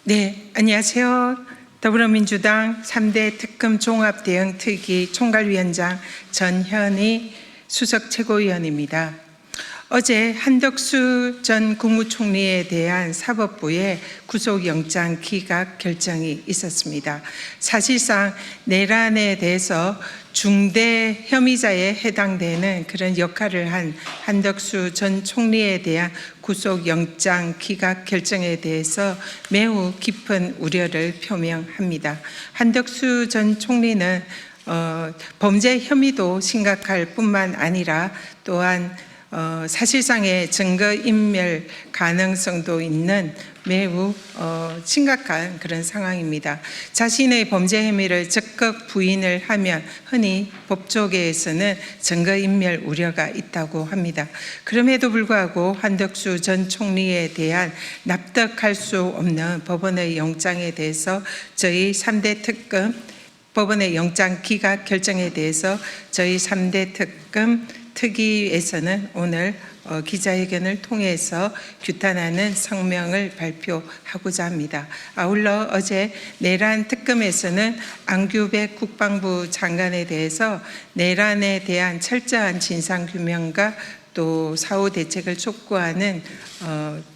네, 안녕하세요. 더불어민주당 3대 특검 종합대응특위 총괄위원장 전현희 수석 최고위원입니다. 어제 한덕수 전 국무총리에 대한 사법부의 구속영장 기각 결정이 있었습니다. 사실상 내란에 대해서 중대 혐의자에 해당되는 그런 역할을 한 한덕수 전 총리에 대한 구속영장 기각 결정에 대해서 매우 깊은 우려를 표명합니다. 한덕수 전 총리는 범죄 혐의도 심각할 뿐만 아니라 또한 사실상의 증거인멸 가능성도 있는 매우 심각한 그런 상황입니다. 자신의 범죄 혐의를 적극 부인을 하면 흔히 법조계에서는 증거인멸 우려가 있다고 합니다. 그럼에도 불구하고 한덕수 전 총리에 대한 납득할 수 없는 법원의 영장에 대해서 저희 3대 특검 법원의 영장 기각 결정에 대해서 저희 3대 특검 특위에서는 오늘 기자회견을 통해서 규탄하는 성명을 발표하고자 합니다. 아울러 어제 내란 특검에서는 안규백 국방부 장관에 대해서 내란에 대한 철저한 진상규명과 또 사후 대책을 촉구하는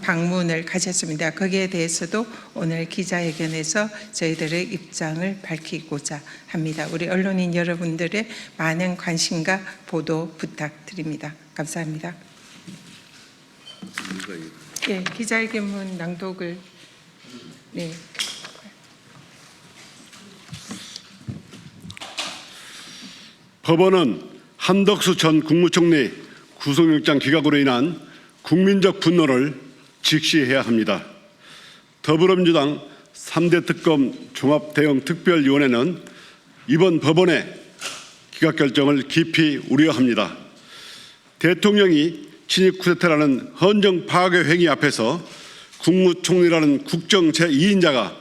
방문을 가졌습니다. 거기에 대해서도 오늘 기자회견에서 저희들의 입장을 밝히고자 합니다. 우리 언론인 여러분들의 많은 관심과 보도 부탁드립니다. 감사합니다. 네, 기자회견문 낭독을 법원은 한덕수 전 국무총리 구속영장 기각으로 인한 국민적 분노를 직시해야 합니다. 더불어민주당 3대 특검 종합대응특별위원회는 이번 법원의 기각 결정을 깊이 우려합니다. 대통령이 친일 쿠데타라는 헌정 파괴 행위 앞에서 국무총리라는 국정 제2인자가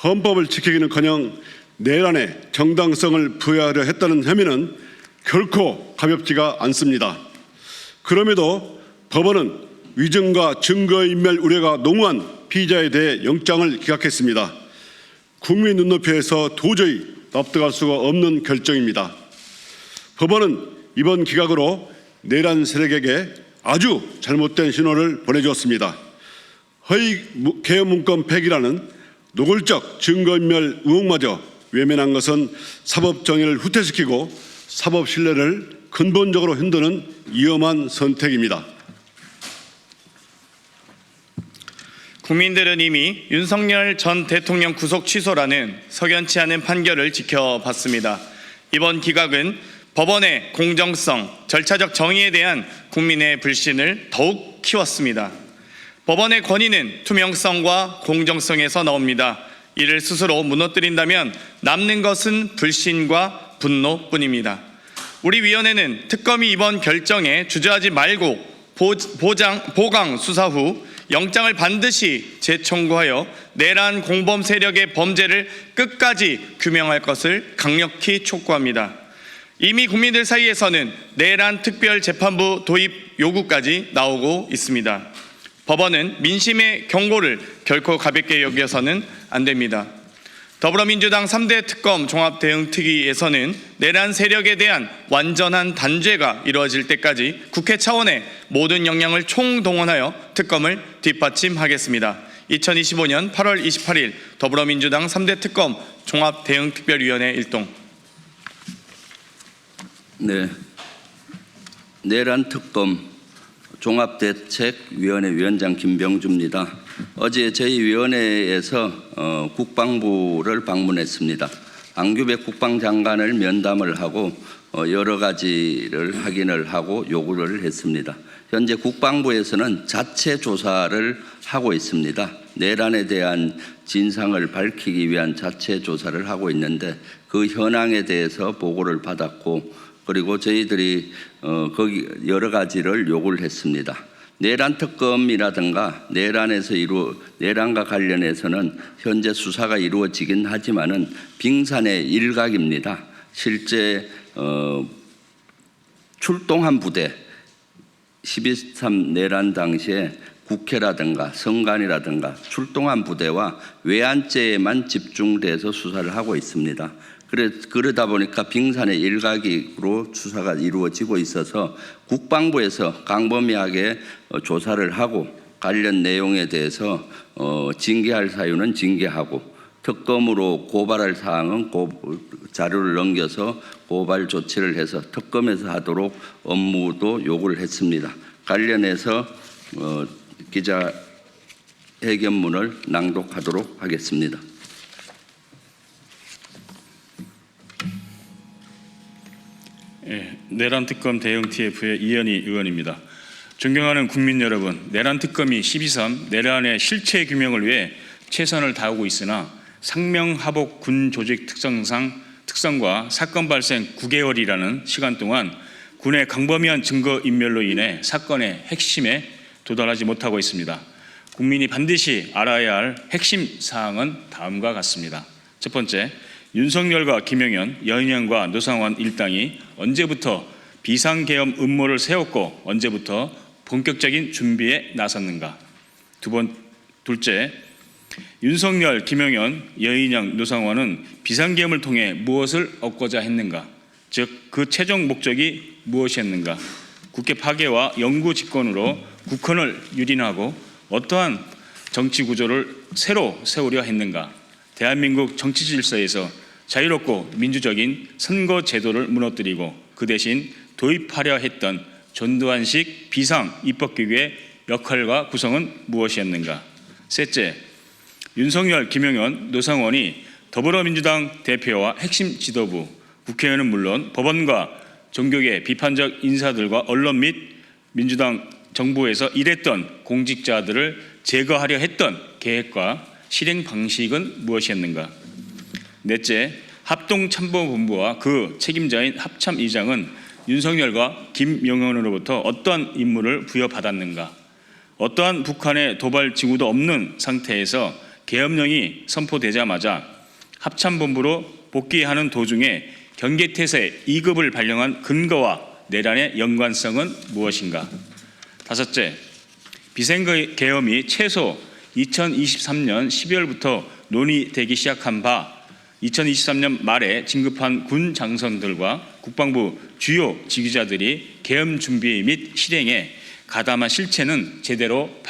헌법을 지키기는커녕 내란의 정당성을 부여하려 했다는 혐의는 결코 가볍지가 않습니다. 그럼에도 법원은 위증과 증거인멸 우려가 농후한 피의자에 대해 영장을 기각했습니다. 국민 눈높이에서 도저히 납득할 수가 없는 결정입니다. 법원은 이번 기각으로 내란 세력에게 아주 잘못된 신호를 보내주었습니다. 허위 개헌 문건 폐기라는 노골적 증거인멸 의혹마저 외면한 것은 사법 정의를 후퇴시키고 사법 신뢰를 근본적으로 흔드는 위험한 선택입니다. 국민들은 이미 윤석열 전 대통령 구속 취소라는 석연치 않은 판결을 지켜봤습니다. 이번 기각은 법원의 공정성, 절차적 정의에 대한 국민의 불신을 더욱 키웠습니다. 법원의 권위는 투명성과 공정성에서 나옵니다. 이를 스스로 무너뜨린다면 남는 것은 불신과 분노뿐입니다. 우리 위원회는 특검이 이번 결정에 주저하지 말고 보강 수사 후 영장을 반드시 재청구하여 내란 공범 세력의 범죄를 끝까지 규명할 것을 강력히 촉구합니다. 이미 국민들 사이에서는 내란 특별재판부 도입 요구까지 나오고 있습니다. 법원은 민심의 경고를 결코 가볍게 여겨서는 안 됩니다. 더불어민주당 3대 특검 종합대응특위에서는 내란 세력에 대한 완전한 단죄가 이루어질 때까지 국회 차원의 모든 역량을 총동원하여 특검을 뒷받침하겠습니다. 2025년 8월 28일 더불어민주당 3대 특검 종합대응특별위원회 일동. 네, 내란 특검 종합대책위원회 위원장 김병주입니다. 어제 저희 위원회에서 국방부를 방문했습니다. 안규백 국방장관을 면담을 하고 여러 가지를 확인을 하고 요구를 했습니다. 현재 국방부에서는 자체 조사를 하고 있습니다. 내란에 대한 진상을 밝히기 위한 자체 조사를 하고 있는데 그 현황에 대해서 보고를 받았고 그리고 저희들이 거기 여러 가지를 요구를 했습니다. 내란 특검이라든가 내란과 관련해서는 현재 수사가 이루어지긴 하지만은 빙산의 일각입니다. 실제 출동한 부대 12.3 내란 당시에 국회라든가 성관이라든가 출동한 부대와 외환죄에만 집중돼서 수사를 하고 있습니다. 그러다 보니까 빙산의 일각으로 수사가 이루어지고 있어서 국방부에서 광범위하게 조사를 하고 관련 내용에 대해서 징계할 사유는 징계하고 특검으로 고발할 사항은 자료를 넘겨서 고발 조치를 해서 특검에서 하도록 업무도 요구를 했습니다. 관련해서 기자회견문을 낭독하도록 하겠습니다. 내란 특검 대응 TF의 이현희 의원입니다. 존경하는 국민 여러분, 내란 특검이 12.3 내란의 실체 규명을 위해 최선을 다하고 있으나 상명하복 군 조직 특성과 사건 발생 9개월이라는 시간 동안 군의 광범위한 증거 인멸로 인해 사건의 핵심에 도달하지 못하고 있습니다. 국민이 반드시 알아야 할 핵심 사항은 다음과 같습니다. 첫 번째, 윤석열과 김영현, 여인영과 노상원 일당이 언제부터 비상계엄 음모를 세웠고 언제부터 본격적인 준비에 나섰는가. 둘째, 윤석열, 김영현, 여인영, 노상원은 비상계엄을 통해 무엇을 얻고자 했는가. 즉, 그 최종 목적이 무엇이었는가. 국회 파괴와 영구 집권으로 국헌을 유린하고 어떠한 정치 구조를 새로 세우려 했는가. 대한민국 정치 질서에서 자유롭고 민주적인 선거 제도를 무너뜨리고 그 대신 도입하려 했던 전두환식 비상 입법기구의 역할과 구성은 무엇이었는가. 셋째, 윤석열, 김영현, 노상원이 더불어민주당 대표와 핵심 지도부, 국회의원은 물론 법원과 종교계 비판적 인사들과 언론 및 민주당 정부에서 일했던 공직자들을 제거하려 했던 계획과 실행 방식은 무엇이었는가. 넷째, 합동참모본부와 그 책임자인 합참의장은 윤석열과 김영현으로부터 어떠한 임무를 부여받았는가. 어떠한 북한의 도발 징후도 없는 상태에서 계엄령이 선포되자마자 합참본부로 복귀하는 도중에 경계태세 2급을 발령한 근거와 내란의 연관성은 무엇인가. 다섯째, 비상계엄이 최소 2023년 12월부터 논의되기 시작한 바 2023년 말에 진급한 군 장성들과 국방부 주요 지휘자들이 계엄 준비 및 실행에 가담한 실체는 제대로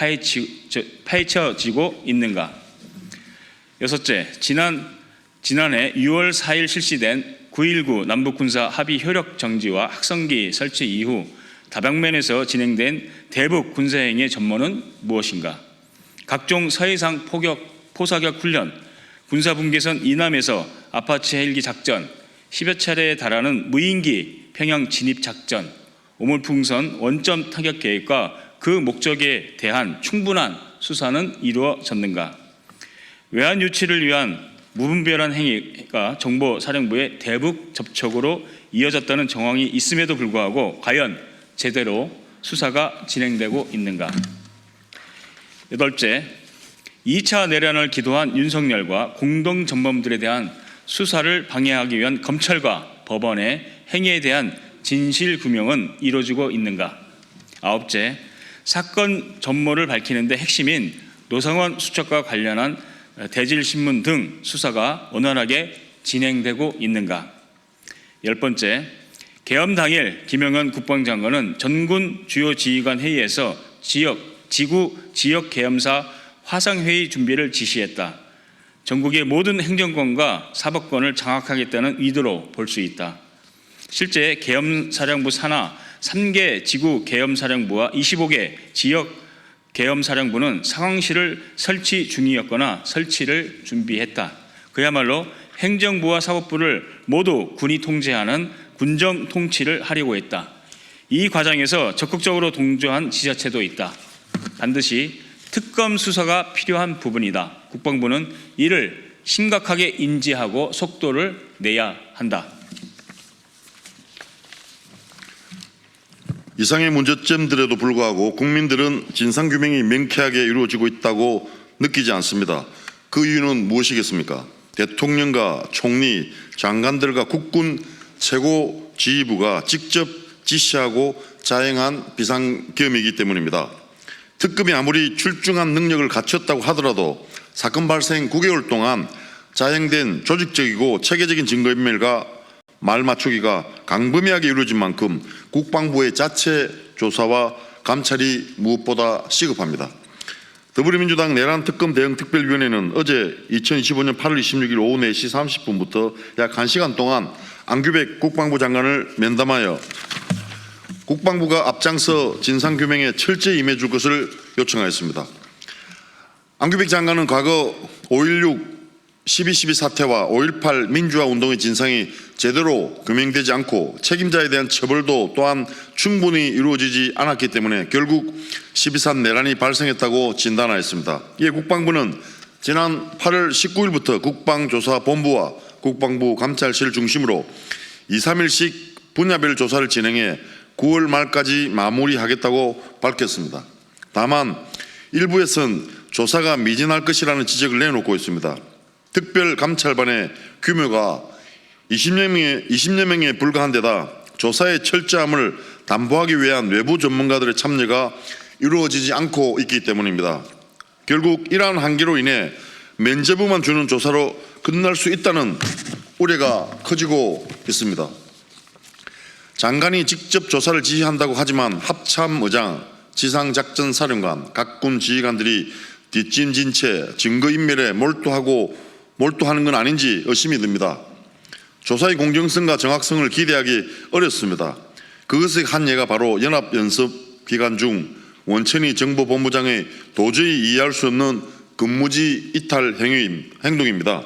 파헤쳐지고 있는가. 여섯째, 지난해 6월 4일 실시된 9.19 남북군사 합의 효력 정지와 확성기 설치 이후 다방면에서 진행된 대북 군사행위의 전모는 무엇인가. 각종 서해상 포사격 훈련, 군사분계선 이남에서 아파치 헬기 작전, 10여 차례에 달하는 무인기 평양 진입 작전, 오물풍선 원점 타격 계획과 그 목적에 대한 충분한 수사는 이루어졌는가. 외환 유치를 위한 무분별한 행위가 정보사령부의 대북 접촉으로 이어졌다는 정황이 있음에도 불구하고 과연 제대로 수사가 진행되고 있는가. 여덟째, 2차 내란을 기도한 윤석열과 공동전범들에 대한 수사를 방해하기 위한 검찰과 법원의 행위에 대한 진실규명은 이루어지고 있는가. 아홉째, 사건 전모를 밝히는 데 핵심인 노상원 수첩과 관련한 대질신문 등 수사가 원활하게 진행되고 있는가. 열 번째, 계엄 당일 김영현 국방장관은 전군 주요 지휘관 회의에서 지구 지역 계엄사 화상회의 준비를 지시했다. 전국의 모든 행정권과 사법권을 장악하겠다는 의도로 볼 수 있다. 실제 계엄사령부 산하 3개 지구 계엄사령부와 25개 지역 계엄사령부는 상황실을 설치 중이었거나 설치를 준비했다. 그야말로 행정부와 사법부를 모두 군이 통제하는 군정 통치를 하려고 했다. 이 과정에서 적극적으로 동조한 지자체도 있다. 반드시 특검 수사가 필요한 부분이다. 국방부는 이를 심각하게 인지하고 속도를 내야 한다. 이상의 문제점들에도 불구하고 국민들은 진상규명이 명쾌하게 이루어지고 있다고 느끼지 않습니다. 그 이유는 무엇이겠습니까? 대통령과 총리, 장관들과 국군 최고 지휘부가 직접 지시하고 자행한 비상계엄이기 때문입니다. 특검이 아무리 출중한 능력을 갖췄다고 하더라도 사건 발생 9개월 동안 자행된 조직적이고 체계적인 증거인멸과 말 맞추기가 광범위하게 이루어진 만큼 국방부의 자체 조사와 감찰이 무엇보다 시급합니다. 더불어민주당 내란 특검 대응 특별위원회는 어제 2025년 8월 26일 오후 4시 30분부터 약 1시간 동안 안규백 국방부 장관을 면담하여 국방부가 앞장서 진상규명에 철저히 임해줄 것을 요청하였습니다. 안규백 장관은 과거 5.16 12.12 사태와 5.18 민주화 운동의 진상이 제대로 규명되지 않고 책임자에 대한 처벌도 또한 충분히 이루어지지 않았기 때문에 결국 12.3 내란이 발생했다고 진단하였습니다. 이에 국방부는 지난 8월 19일부터 국방조사본부와 국방부 감찰실을 중심으로 2, 3일씩 분야별 조사를 진행해 9월 말까지 마무리하겠다고 밝혔습니다. 다만 일부에서는 조사가 미진할 것이라는 지적을 내놓고 있습니다. 특별감찰반의 규모가 20여 명에 불과한 데다 조사의 철저함을 담보하기 위한 외부 전문가들의 참여가 이루어지지 않고 있기 때문입니다. 결국 이러한 한계로 인해 면죄부만 주는 조사로 끝날 수 있다는 우려가 커지고 있습니다. 장관이 직접 조사를 지휘한다고 하지만 합참의장, 지상작전사령관, 각 군 지휘관들이 뒷짐진 채 증거인멸에 몰두하는 건 아닌지 의심이 듭니다. 조사의 공정성과 정확성을 기대하기 어렵습니다. 그것의 한 예가 바로 연합연습 기간 중 원천희 정보본부장의 도저히 이해할 수 없는 근무지 이탈 행동입니다.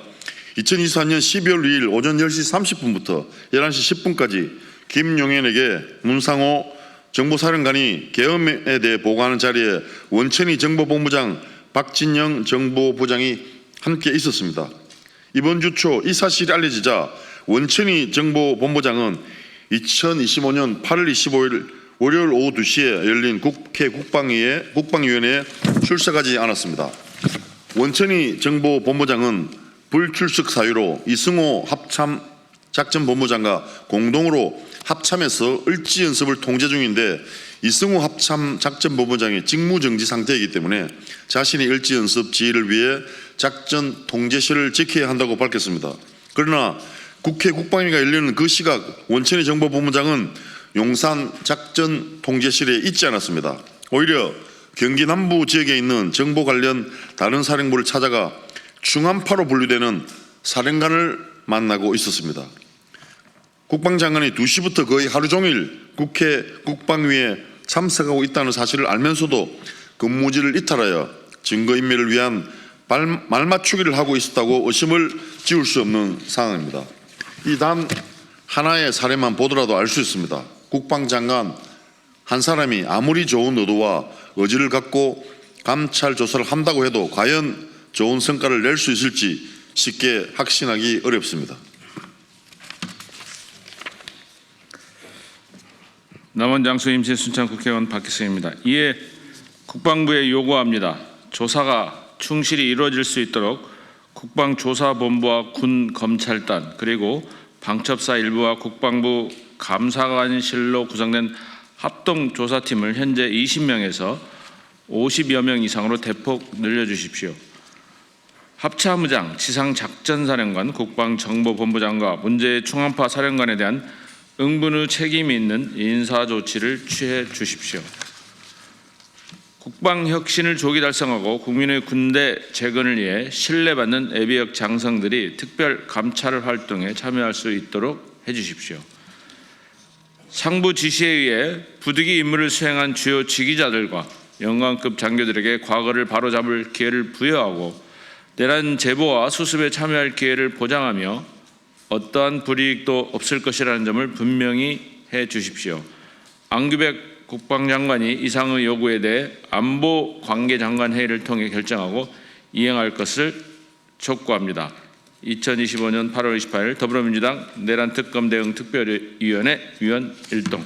2024년 12월 2일 오전 10시 30분부터 11시 10분까지 김용현에게 문상호 정보사령관이 계엄에 대해 보고하는 자리에 원천희 정보본부장, 박진영 정보부장이 함께 있었습니다. 이번 주 초 이 사실이 알려지자 원천희 정보본부장은 2025년 8월 25일 월요일 오후 2시에 열린 국회 국방위원회에 출석하지 않았습니다. 원천희 정보본부장은 불출석 사유로 이승호 합참작전본부장과 공동으로 합참에서 을지연습을 통제 중인데 이승호 합참작전본부장이 직무정지 상태이기 때문에 자신이 을지연습 지휘를 위해 작전 통제실을 지켜야 한다고 밝혔습니다. 그러나 국회 국방위가 열리는 그 시각 원천희 정보본부장은 용산 작전 통제실에 있지 않았습니다. 오히려 경기 남부 지역에 있는 정보 관련 다른 사령부를 찾아가 중한파로 분류되는 사령관을 만나고 있었습니다. 국방장관이 2시부터 거의 하루 종일 국회 국방위에 참석하고 있다는 사실을 알면서도 근무지를 이탈하여 증거인멸을 위한 말맞추기를 하고 있었다고 의심을 지울 수 없는 상황입니다. 이 단 하나의 사례만 보더라도 알 수 있습니다. 국방장관 한 사람이 아무리 좋은 의도와 의지를 갖고 감찰 조사를 한다고 해도 과연 좋은 성과를 낼 수 있을지 쉽게 확신하기 어렵습니다. 남원장수 임시순창 국회의원 박기성입니다. 이에 국방부에 요구합니다. 조사가 충실히 이루어질 수 있도록 국방조사본부와 군검찰단 그리고 방첩사 일부와 국방부 감사관실로 구성된 합동조사팀을 현재 20명에서 50여 명 이상으로 대폭 늘려주십시오. 합참의장, 지상작전사령관, 국방정보본부장과 문제의 충한파 사령관에 대한 응분의 책임이 있는 인사조치를 취해 주십시오. 국방혁신을 조기 달성하고 국민의 군대 재건을 위해 신뢰받는 예비역 장성들이 특별 감찰 활동에 참여할 수 있도록 해주십시오. 상부 지시에 의해 부득이 임무를 수행한 주요 지휘자들과 영관급 장교들에게 과거를 바로잡을 기회를 부여하고 내란 제보와 수습에 참여할 기회를 보장하며 어떠한 불이익도 없을 것이라는 점을 분명히 해 주십시오. 안규백 국방장관이 이상의 요구에 대해 안보관계장관 회의를 통해 결정하고 이행할 것을 촉구합니다. 2025년 8월 28일 더불어민주당 내란특검 대응 특별위원회 위원 일동.